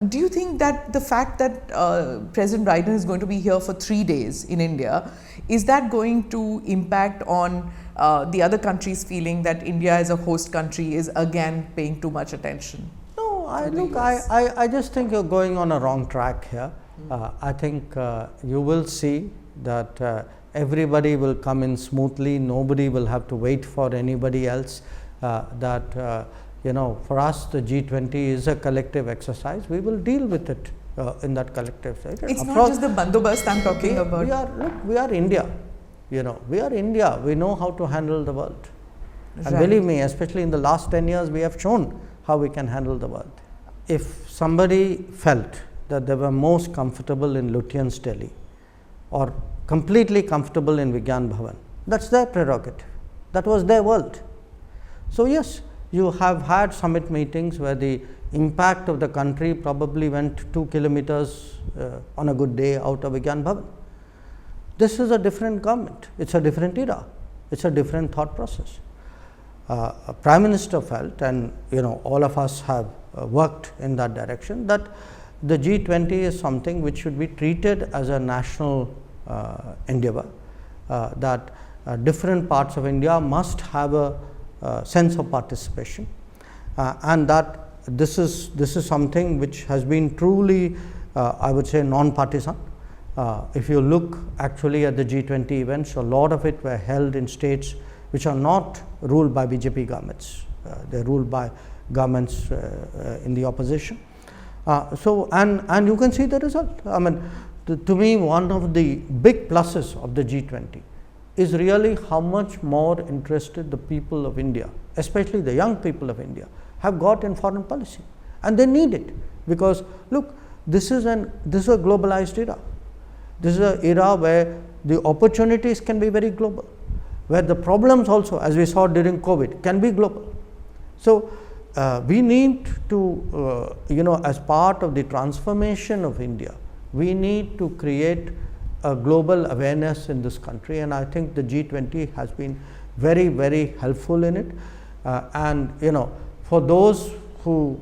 do you think that the fact that President Biden is going to be here for 3 days in India, is that going to impact on the other countries feeling that India as a host country is again paying too much attention? No, I just think you're going on a wrong track here. I think you will see that everybody will come in smoothly, nobody will have to wait for anybody else, for us the G20 is a collective exercise. We will deal with it in that collective side. It's not just the bandobast I'm talking about. We are India, we are India, we know how to handle the world. And Right. believe me, especially in the last 10 years, we have shown how we can handle the world. If somebody felt that they were most comfortable in Lutyens Delhi or completely comfortable in Vigyan Bhavan, that's their prerogative. That was their world. So yes, you have had summit meetings where the impact of the country probably went 2 kilometers on a good day out of Vigyan Bhavan. This is a different government, it's a different era, it's a different thought process. A Prime Minister felt, and all of us have worked in that direction, that the G20 is something which should be treated as a national endeavor, that different parts of India must have a sense of participation, and that this is something which has been truly, I would say, non-partisan. If you look actually at the G20 events, a lot of it were held in states which are not ruled by BJP governments, they are ruled by governments in the opposition. And you can see the result. I mean, to me, one of the big pluses of the G20 is really how much more interested the people of India, especially the young people of India, have got in foreign policy, and they need it, because look, this is a globalized era. This is an era where the opportunities can be very global, where the problems also, as we saw during COVID, can be global. So we need to, as part of the transformation of India, we need to create a global awareness in this country, and I think the G20 has been very, very helpful in it. And for those who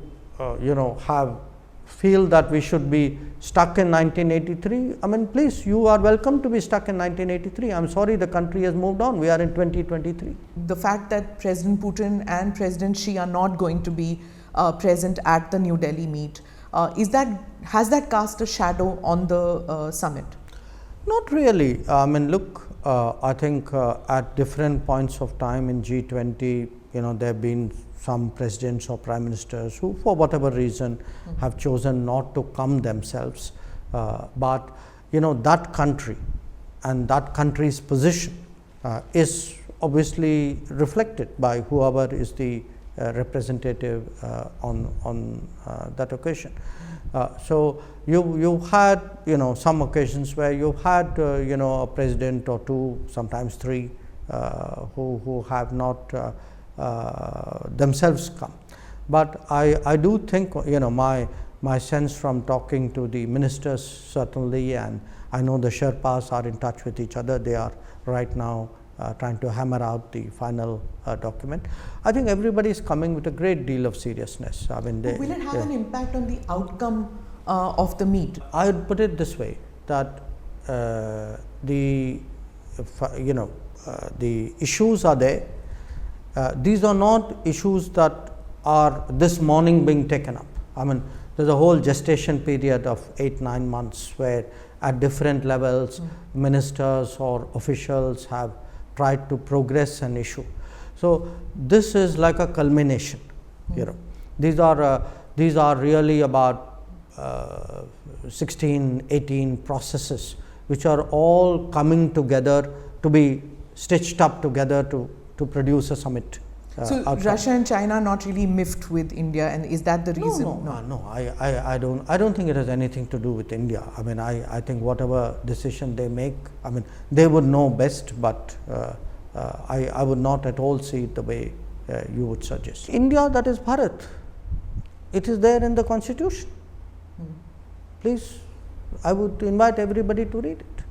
feel that we should be stuck in 1983, I mean, please, you are welcome to be stuck in 1983. I'm sorry, the country has moved on. We are in 2023. The fact that President Putin and President Xi are not going to be present at the New Delhi meet, has that cast a shadow on the summit? Not really. I mean, look, I think at different points of time in G20, there have been some presidents or prime ministers who, for whatever reason, have chosen not to come themselves. But that country and that country's position is obviously reflected by whoever is the representative on that occasion. So you had some occasions where you had a president or two, sometimes three, who have not themselves come. But I do think my sense from talking to the ministers certainly, and I know the Sherpas are in touch with each other. They are right now trying to hammer out the final document. I think everybody is coming with a great deal of seriousness. I mean, will it have an impact on the outcome of the meet? I would put it this way, that the issues are there. These are not issues that are this morning being taken up. I mean, there's a whole gestation period of 8-9 months where at different levels ministers or officials have tried to progress an issue. So this is like a culmination. These are really about 16-18 processes which are all coming together to be stitched up together to produce a summit. So Russia and China are not really miffed with India, and is that the reason? No. I don't think it has anything to do with India. I mean, I think whatever decision they make, I mean, they would know best, but I would not at all see it the way you would suggest. India, that is Bharat. It is there in the Constitution. Please, I would invite everybody to read it.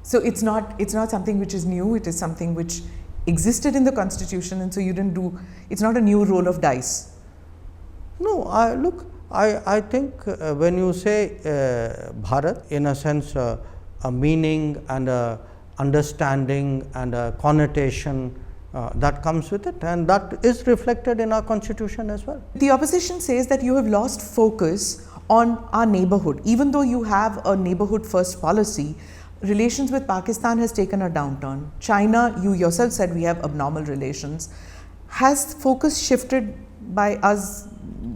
So it's not something which is new. It is something which existed in the Constitution, and so you didn't do. It's not a new roll of dice. No, look, I think when you say Bharat, in a sense, a meaning and a understanding and a connotation that comes with it, and that is reflected in our constitution as well. The opposition says that you have lost focus on our neighborhood. Even though you have a neighborhood first policy, relations with Pakistan has taken a downturn. China, you yourself said we have abnormal relations. Has focus shifted by us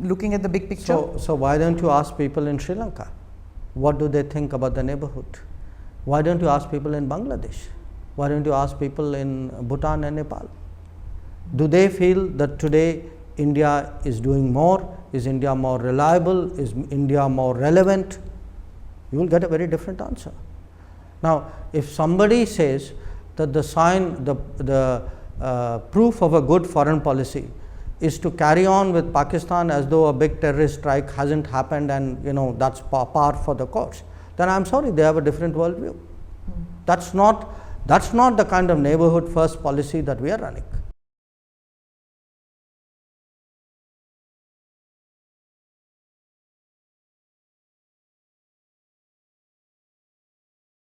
looking at the big picture? So why don't you ask people in Sri Lanka? What do they think about the neighborhood? Why don't you ask people in Bangladesh? Why don't you ask people in Bhutan and Nepal? Do they feel that today India is doing more? Is India more reliable? Is India more relevant? You will get a very different answer. Now, if somebody says that the proof of a good foreign policy is to carry on with Pakistan as though a big terrorist strike hasn't happened and that's par for the course, then I am sorry, they have a different worldview. That's not the kind of neighborhood first policy that we are running.